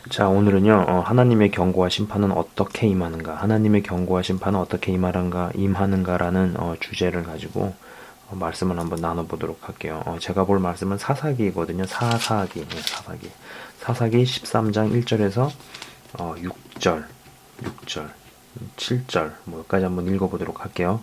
자, 오늘은요, 하나님의 경고와 심판은 어떻게 임하는가, 하나님의 경고와 심판은 어떻게 임하는가라는 주제를 가지고 말씀을 한번 나눠보도록 할게요. 제가 볼 말씀은 사사기거든요. 사사기, 네, 사사기. 사사기 13장 1절에서 6절, 7절, 뭐까지 한번 읽어보도록 할게요.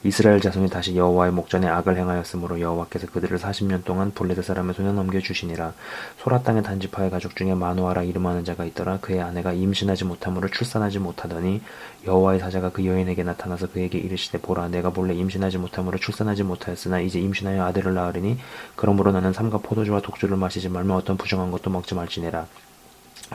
이스라엘 자손이 다시 여호와의 목전에 악을 행하였으므로 여호와께서 그들을 40년 동안 블레셋 사람의 손에 넘겨주시니라. 소라 땅의 단지파의 가족 중에 마누아라 이름하는 자가 있더라. 그의 아내가 임신하지 못하므로 출산하지 못하더니 여호와의 사자가 그 여인에게 나타나서 그에게 이르시되 보라, 내가 본래 임신하지 못하므로 출산하지 못하였으나 이제 임신하여 아들을 낳으리니 그러므로 너는 삼가 포도주와 독주를 마시지 말며 어떤 부정한 것도 먹지 말지니라.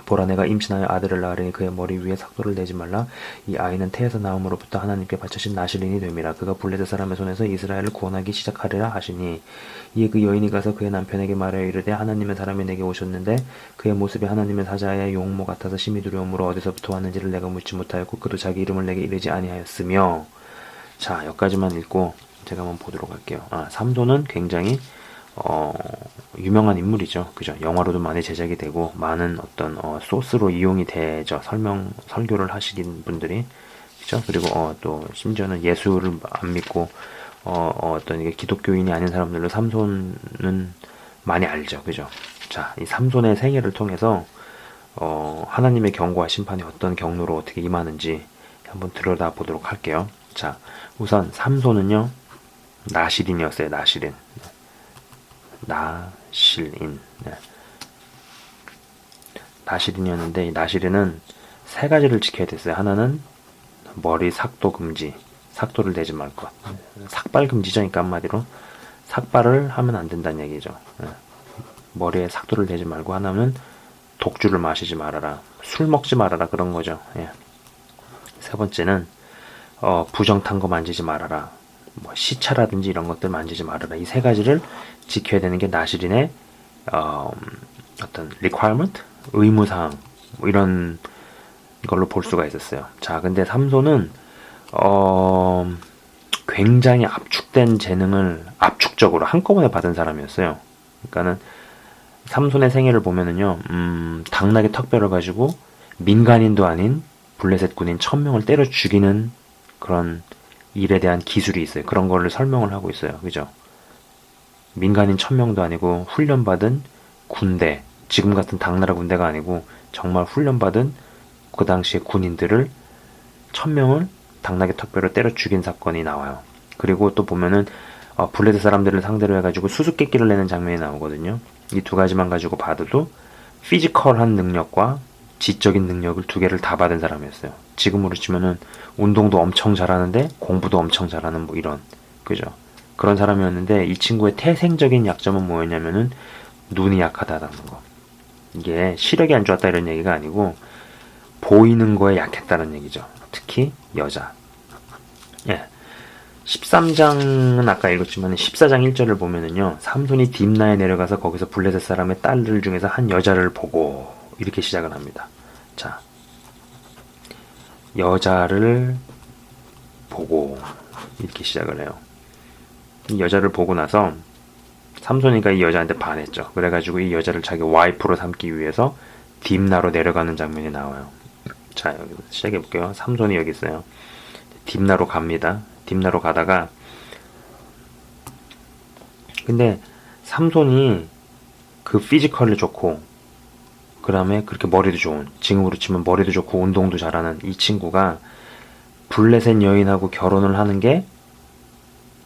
보라, 내가 임신하여 아들을 낳으리니 그의 머리 위에 삭도를 내지 말라. 이 아이는 태에서 나옴으로부터 하나님께 바쳐진 나실인이 됨이라. 그가 블레셋 사람의 손에서 이스라엘을 구원하기 시작하리라 하시니, 이에 그 여인이 가서 그의 남편에게 말하여 이르되 하나님의 사람이 내게 오셨는데 그의 모습이 하나님의 사자의 용모 같아서 심히 두려움으로 어디서부터 왔는지를 내가 묻지 못하였고 그도 자기 이름을 내게 이르지 아니하였으며. 자, 여기까지만 읽고 제가 한번 보도록 할게요. 삼손은 굉장히 유명한 인물이죠. 그죠? 영화로도 많이 제작이 되고, 많은 어떤, 소스로 이용이 되죠. 설교를 하시긴 분들이. 그죠? 그리고, 또, 심지어는 예수를 안 믿고, 어떤 이게 기독교인이 아닌 사람들로 삼손은 많이 알죠. 그죠? 자, 이 삼손의 생애를 통해서, 하나님의 경고와 심판이 어떤 경로로 어떻게 임하는지 한번 들여다 보도록 할게요. 자, 우선 삼손은요, 나실인이었어요. 나실인. 나실인. 네. 나실인이었는데, 이 나실인은 세 가지를 지켜야 됐어요. 하나는 머리 삭도 금지, 삭도를 내지 말 것. 삭발 금지죠. 그러니까 한마디로 삭발을 하면 안 된다는 얘기죠. 네. 머리에 삭도를 내지 말고, 하나는 독주를 마시지 말아라, 술 먹지 말아라, 그런 거죠. 예. 세 번째는 부정 탄 거 만지지 말아라, 뭐 시차라든지 이런 것들 만지지 말아라. 이 세 가지를 지켜야 되는 게 나실인의 어떤 requirement, 의무사항, 뭐 이런 걸로 볼 수가 있었어요. 자, 근데 삼손은 굉장히 압축된 재능을 압축적으로 한꺼번에 받은 사람이었어요. 그러니까는 삼손의 생애를 보면은요, 당나귀 턱뼈를 가지고 민간인도 아닌 블레셋 군인 1000명을 때려 죽이는 그런 일에 대한 기술이 있어요. 그런 거를 설명을 하고 있어요. 그죠? 민간인 1000명도 아니고 훈련받은 군대, 지금 같은 당나라 군대가 아니고 정말 훈련받은 그 당시의 군인들을 1000명을 당나귀 턱뼈로 때려 죽인 사건이 나와요. 그리고 또 보면은 블레셋 사람들을 상대로 해가지고 수수께끼를 내는 장면이 나오거든요. 이 두 가지만 가지고 봐도 피지컬한 능력과 지적인 능력을 두 개를 다 받은 사람이었어요. 지금으로 치면은 운동도 엄청 잘하는데 공부도 엄청 잘하는 뭐 이런, 그죠? 그런 사람이었는데, 이 친구의 태생적인 약점은 뭐였냐면은 눈이 약하다라는 거. 이게 시력이 안 좋았다 이런 얘기가 아니고 보이는 거에 약했다는 얘기죠. 특히 여자. 예. 13장은 아까 읽었지만 14장 1절을 보면은요, 삼손이 딥나에 내려가서 거기서 블레셋 사람의 딸들 중에서 한 여자를 보고, 이렇게 시작을 합니다. 자, 여자를 보고 이렇게 시작을 해요. 이 여자를 보고 나서 삼손이가 이 여자한테 반했죠. 그래가지고 이 여자를 자기 와이프로 삼기 위해서 딥나로 내려가는 장면이 나와요. 자, 여기 시작해볼게요. 삼손이 여기 있어요. 딥나로 갑니다. 딥나로 가다가, 근데 삼손이 그 피지컬이 좋고, 그 다음에 그렇게 머리도 좋은, 지금으로 치면 머리도 좋고 운동도 잘하는 이 친구가 블레셋 여인하고 결혼을 하는 게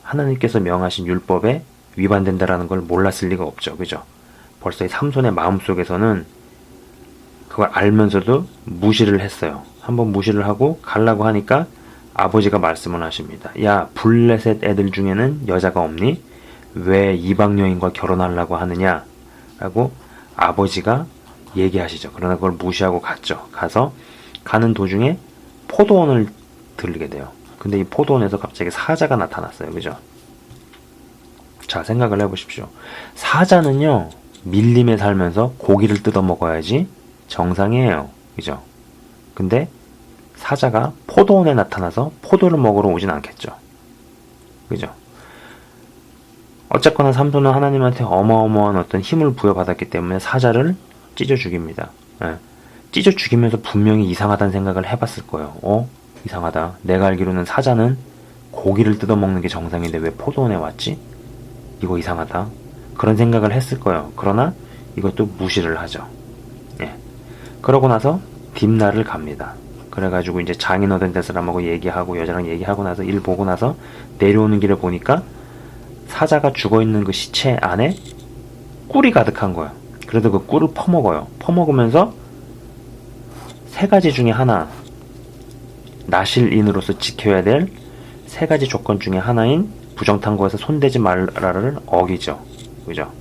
하나님께서 명하신 율법에 위반된다라는 걸 몰랐을 리가 없죠. 그죠? 벌써 이 삼손의 마음속에서는 그걸 알면서도 무시를 했어요. 한번 무시를 하고 가려고 하니까 아버지가 말씀을 하십니다. 야, 블레셋 애들 중에는 여자가 없니? 왜 이방 여인과 결혼하려고 하느냐? 라고 아버지가 얘기하시죠. 그러나 그걸 무시하고 갔죠. 가서 가는 도중에 포도원을 들리게 돼요. 근데 이 포도원에서 갑자기 사자가 나타났어요. 그죠? 자, 생각을 해보십시오. 사자는요, 밀림에 살면서 고기를 뜯어 먹어야지 정상이에요. 그죠? 근데 사자가 포도원에 나타나서 포도를 먹으러 오진 않겠죠. 그죠? 어쨌거나 삼손은 하나님한테 어마어마한 어떤 힘을 부여받았기 때문에 사자를 찢어 죽입니다. 예. 찢어 죽이면서 분명히 이상하다는 생각을 해봤을 거예요. 이상하다. 내가 알기로는 사자는 고기를 뜯어먹는 게 정상인데 왜 포도원에 왔지? 이거 이상하다. 그런 생각을 했을 거예요. 그러나 이것도 무시를 하죠. 예. 그러고 나서 딥나를 갑니다. 그래가지고 이제 장인어른 될 사람하고 얘기하고 여자랑 얘기하고 나서 일 보고 나서 내려오는 길에 보니까 사자가 죽어있는 그 시체 안에 꿀이 가득한 거예요. 그래도 그 꿀을 퍼먹어요. 퍼먹으면서 세 가지 중에 하나, 나실인으로서 지켜야 될 세 가지 조건 중에 하나인 부정탐구에서 손대지 말라를 어기죠. 그죠?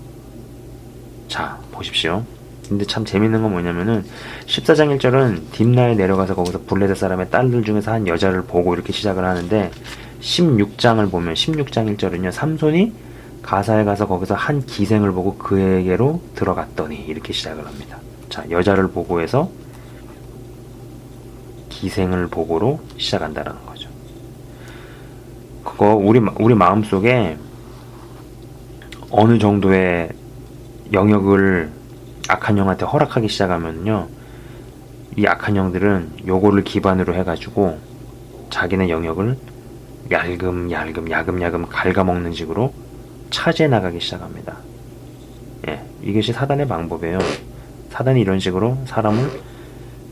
자, 보십시오. 근데 참 재밌는 건 뭐냐면은 14장 1절은 딥나에 내려가서 거기서 블레셋 사람의 딸들 중에서 한 여자를 보고 이렇게 시작을 하는데 16장을 보면 16장 1절은요. 삼손이 가사에 가서 거기서 한 기생을 보고 그에게로 들어갔더니 이렇게 시작을 합니다. 자, 여자를 보고 해서 기생을 보고로 시작한다는 거죠. 그거 우리 마음속에 어느 정도의 영역을 악한 영한테 허락하기 시작하면요, 이 악한 영들은 요거를 기반으로 해가지고 자기네 영역을 야금야금 갉아먹는 식으로 차지해 나가기 시작합니다. 예, 이것이 사단의 방법이에요. 사단이 이런 식으로 사람을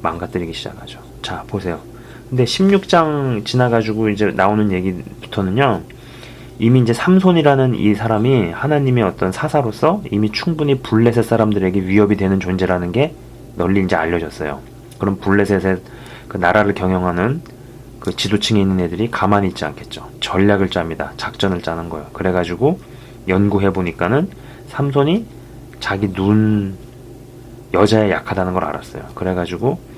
망가뜨리기 시작하죠. 자, 보세요. 근데 16장 지나가지고 이제 나오는 얘기부터는요, 이미 이제 삼손이라는 이 사람이 하나님의 어떤 사사로서 이미 충분히 블레셋 사람들에게 위협이 되는 존재라는 게 널리 이제 알려졌어요. 그럼 블레셋의 그 나라를 경영하는 그 지도층에 있는 애들이 가만히 있지 않겠죠. 전략을 짭니다. 작전을 짜는 거예요. 그래가지고 연구해보니까는 삼손이 자기 여자에 약하다는 걸 알았어요. 그래가지고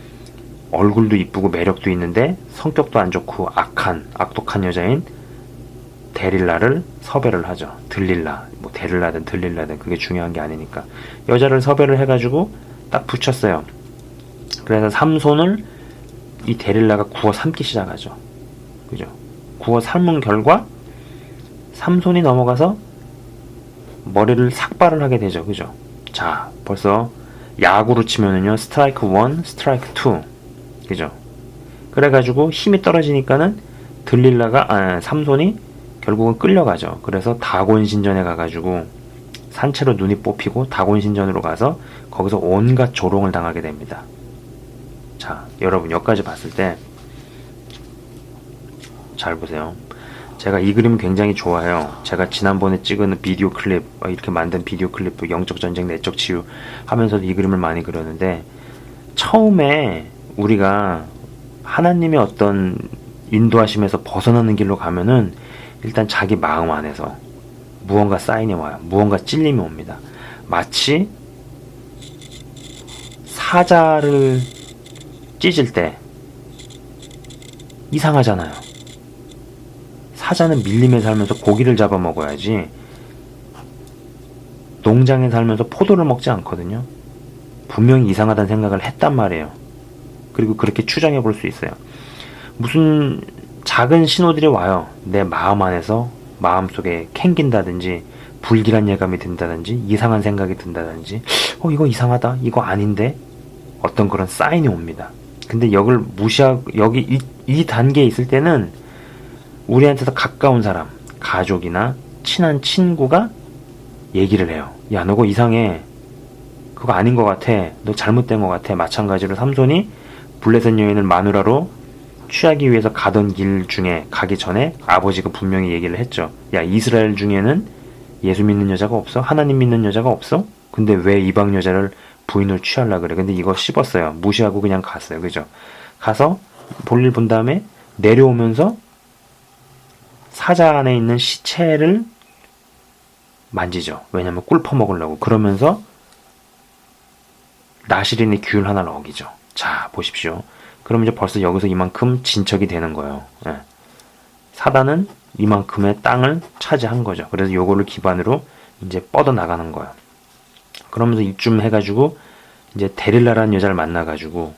얼굴도 이쁘고 매력도 있는데 성격도 안 좋고 악독한 여자인 데릴라를 섭외를 하죠. 데릴라든 들릴라든 그게 중요한 게 아니니까. 여자를 섭외를 해가지고 딱 붙였어요. 그래서 삼손을 이 데릴라가 구워 삶기 시작하죠. 그죠? 구워 삶은 결과 삼손이 넘어가서 머리를 삭발을 하게 되죠. 그죠? 자, 벌써 야구로 치면은요, 스트라이크 1, 스트라이크 2. 그죠? 그래가지고 힘이 떨어지니까는 삼손이 결국은 끌려가죠. 그래서 다곤신전에 가가지고 산채로 눈이 뽑히고 다곤신전으로 가서 거기서 온갖 조롱을 당하게 됩니다. 자, 여러분 여기까지 봤을 때 잘 보세요. 제가 이 그림 굉장히 좋아해요. 제가 지난번에 찍은 비디오 클립, 이렇게 만든 비디오 클립, 영적 전쟁, 내적 치유 하면서도 이 그림을 많이 그렸는데, 처음에 우리가 하나님의 어떤 인도하심에서 벗어나는 길로 가면은 일단 자기 마음 안에서 무언가 사인이 와요. 무언가 찔림이 옵니다. 마치 사자를 찢을 때 이상하잖아요. 사자는 밀림에 살면서 고기를 잡아 먹어야지 농장에 살면서 포도를 먹지 않거든요. 분명히 이상하다는 생각을 했단 말이에요. 그리고 그렇게 추정해 볼 수 있어요. 무슨 작은 신호들이 와요. 내 마음 안에서 마음속에 캥긴다든지 불길한 예감이 든다든지 이상한 생각이 든다든지 이거 이상하다, 이거 아닌데, 어떤 그런 사인이 옵니다. 근데 이걸 무시하고 여기 이 단계에 있을 때는 우리한테서 가까운 사람, 가족이나 친한 친구가 얘기를 해요. 야, 너 그거 이상해. 그거 아닌 것 같아. 너 잘못된 것 같아. 마찬가지로 삼손이 블레셋 여인을 마누라로 취하기 위해서 가던 길 중에 가기 전에 아버지가 분명히 얘기를 했죠. 야, 이스라엘 중에는 예수 믿는 여자가 없어? 하나님 믿는 여자가 없어? 근데 왜 이방 여자를 부인으로 취하려고 그래? 근데 이거 씹었어요. 무시하고 그냥 갔어요. 그죠? 가서 볼일 본 다음에 내려오면서 사자 안에 있는 시체를 만지죠. 왜냐면 꿀 퍼먹으려고. 그러면서 나실인의 규율 하나를 어기죠. 자, 보십시오. 그럼 이제 벌써 여기서 이만큼 진척이 되는 거예요. 예. 사단은 이만큼의 땅을 차지한 거죠. 그래서 요거를 기반으로 이제 뻗어나가는 거예요. 그러면서 이쯤 해가지고 이제 데릴라라는 여자를 만나가지고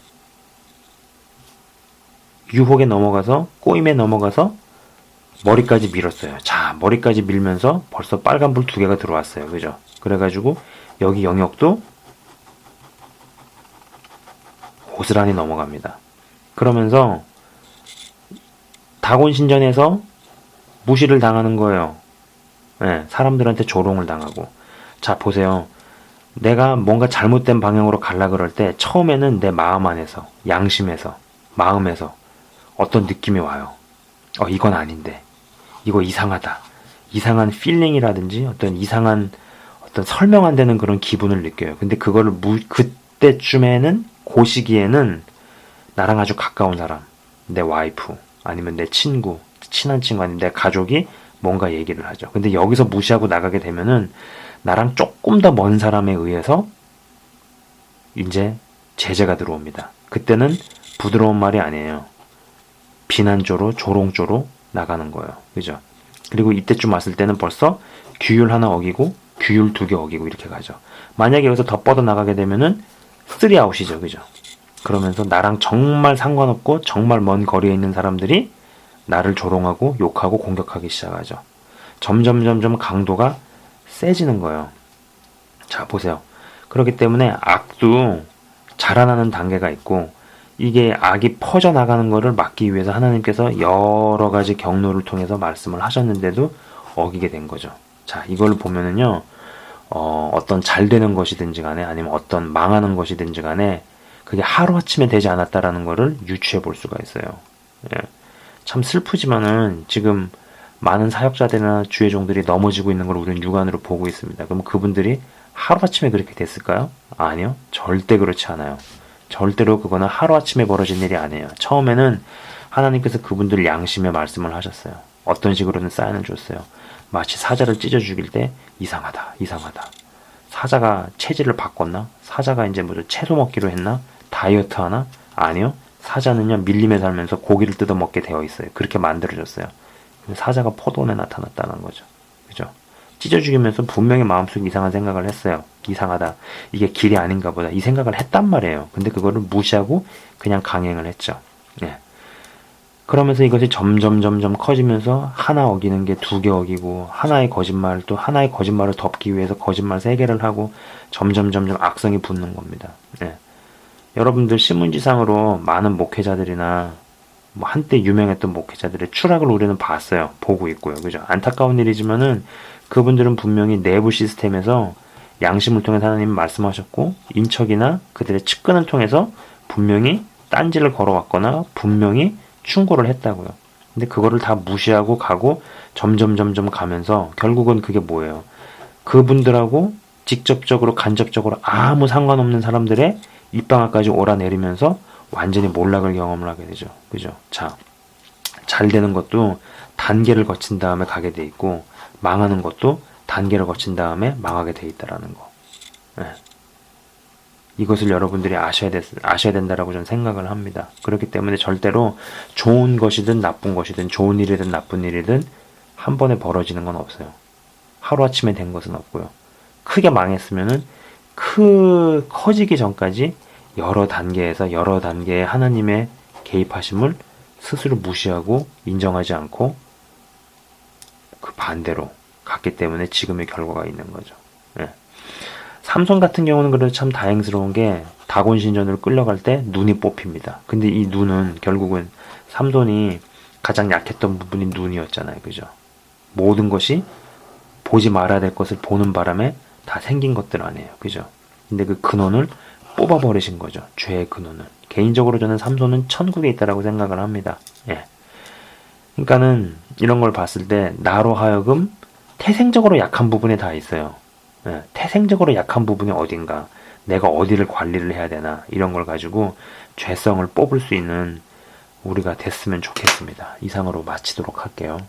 유혹에 넘어가서, 꼬임에 넘어가서 머리까지 밀었어요. 자, 머리까지 밀면서 벌써 빨간불 2개가 들어왔어요. 그죠? 그래가지고 여기 영역도 고스란히 넘어갑니다. 그러면서 다곤 신전에서 무시를 당하는 거예요. 예, 사람들한테 조롱을 당하고. 자, 보세요. 내가 뭔가 잘못된 방향으로 갈라 그럴 때 처음에는 내 마음 안에서, 양심에서, 마음에서 어떤 느낌이 와요. 이건 아닌데. 이거 이상하다. 이상한 필링이라든지 어떤 이상한 어떤 설명 안 되는 그런 기분을 느껴요. 근데 그거를 그때쯤에는, 그 시기에는 나랑 아주 가까운 사람, 내 와이프, 아니면 내 친구, 친한 친구, 아니면 내 가족이 뭔가 얘기를 하죠. 근데 여기서 무시하고 나가게 되면은 나랑 조금 더 먼 사람에 의해서 이제 제재가 들어옵니다. 그때는 부드러운 말이 아니에요. 비난조로, 조롱조로 나가는 거예요. 그죠? 그리고 이때쯤 왔을 때는 벌써 규율 하나 어기고 규율 2개 어기고 이렇게 가죠. 만약에 여기서 더 뻗어 나가게 되면은 3아웃이죠. 그죠? 그러면서 나랑 정말 상관없고 정말 먼 거리에 있는 사람들이 나를 조롱하고 욕하고 공격하기 시작하죠. 점점 강도가 세지는 거예요. 자, 보세요. 그렇기 때문에 악도 자라나는 단계가 있고, 이게 악이 퍼져나가는 것을 막기 위해서 하나님께서 여러 가지 경로를 통해서 말씀을 하셨는데도 어기게 된 거죠. 자, 이걸 보면은요, 어떤 잘 되는 것이든지 간에 아니면 어떤 망하는 것이든지 간에 그게 하루아침에 되지 않았다라는 것을 유추해 볼 수가 있어요. 예. 참 슬프지만은 지금 많은 사역자들이나 주의 종들이 넘어지고 있는 걸 우리는 육안으로 보고 있습니다. 그럼 그분들이 하루아침에 그렇게 됐을까요? 아니요. 절대 그렇지 않아요. 절대로 그거는 하루아침에 벌어진 일이 아니에요. 처음에는 하나님께서 그분들 양심의 말씀을 하셨어요. 어떤 식으로는 사인을 줬어요. 마치 사자를 찢어 죽일 때 이상하다. 사자가 체질을 바꿨나? 사자가 이제 뭐 채소 먹기로 했나? 다이어트 하나? 아니요. 사자는요, 밀림에 살면서 고기를 뜯어 먹게 되어 있어요. 그렇게 만들어졌어요. 사자가 포도원에 나타났다는 거죠. 그죠? 찢어 죽이면서 분명히 마음속에 이상한 생각을 했어요. 이상하다. 이게 길이 아닌가 보다. 이 생각을 했단 말이에요. 근데 그거를 무시하고 그냥 강행을 했죠. 예. 그러면서 이것이 점점 커지면서 하나 어기는 게 2개 어기고, 하나의 거짓말을 덮기 위해서 거짓말 3개를 하고, 점점 악성이 붙는 겁니다. 예. 여러분들 신문지상으로 많은 목회자들이나 뭐 한때 유명했던 목회자들의 추락을 우리는 봤어요. 보고 있고요. 그죠? 안타까운 일이지만은 그분들은 분명히 내부 시스템에서 양심을 통해서 하나님 말씀하셨고, 인척이나 그들의 측근을 통해서 분명히 딴지를 걸어왔거나 분명히 충고를 했다고요. 근데 그거를 다 무시하고 가고 점점 가면서 결국은 그게 뭐예요? 그분들하고 직접적으로 간접적으로 아무 상관없는 사람들의 입방아까지 오라내리면서 완전히 몰락을 경험을 하게 되죠. 그죠? 자, 잘 되는 것도 단계를 거친 다음에 가게 돼 있고, 망하는 것도 단계를 거친 다음에 망하게 돼 있다라는 거. 네. 이것을 여러분들이 아셔야 된다라고 저는 생각을 합니다. 그렇기 때문에 절대로 좋은 것이든 나쁜 것이든, 좋은 일이든 나쁜 일이든 한 번에 벌어지는 건 없어요. 하루아침에 된 것은 없고요. 크게 망했으면은 커지기 전까지 여러 단계의 하나님의 개입하심을 스스로 무시하고 인정하지 않고 그 반대로 갔기 때문에 지금의 결과가 있는 거죠. 예. 삼손 같은 경우는 그래도 참 다행스러운 게 다곤 신전으로 끌려갈 때 눈이 뽑힙니다. 근데 이 눈은 결국은 삼손이 가장 약했던 부분이 눈이었잖아요. 그죠? 모든 것이 보지 말아야 될 것을 보는 바람에 다 생긴 것들 아니에요. 그죠? 근데 그 근원을 뽑아버리신 거죠. 죄의 근원을. 개인적으로 저는 삼손은 천국에 있다라고 생각을 합니다. 예. 그러니까는 이런 걸 봤을 때 나로 하여금 태생적으로 약한 부분이 다 있어요. 예. 태생적으로 약한 부분이 어딘가, 내가 어디를 관리를 해야 되나, 이런 걸 가지고 죄성을 뽑을 수 있는 우리가 됐으면 좋겠습니다. 이상으로 마치도록 할게요.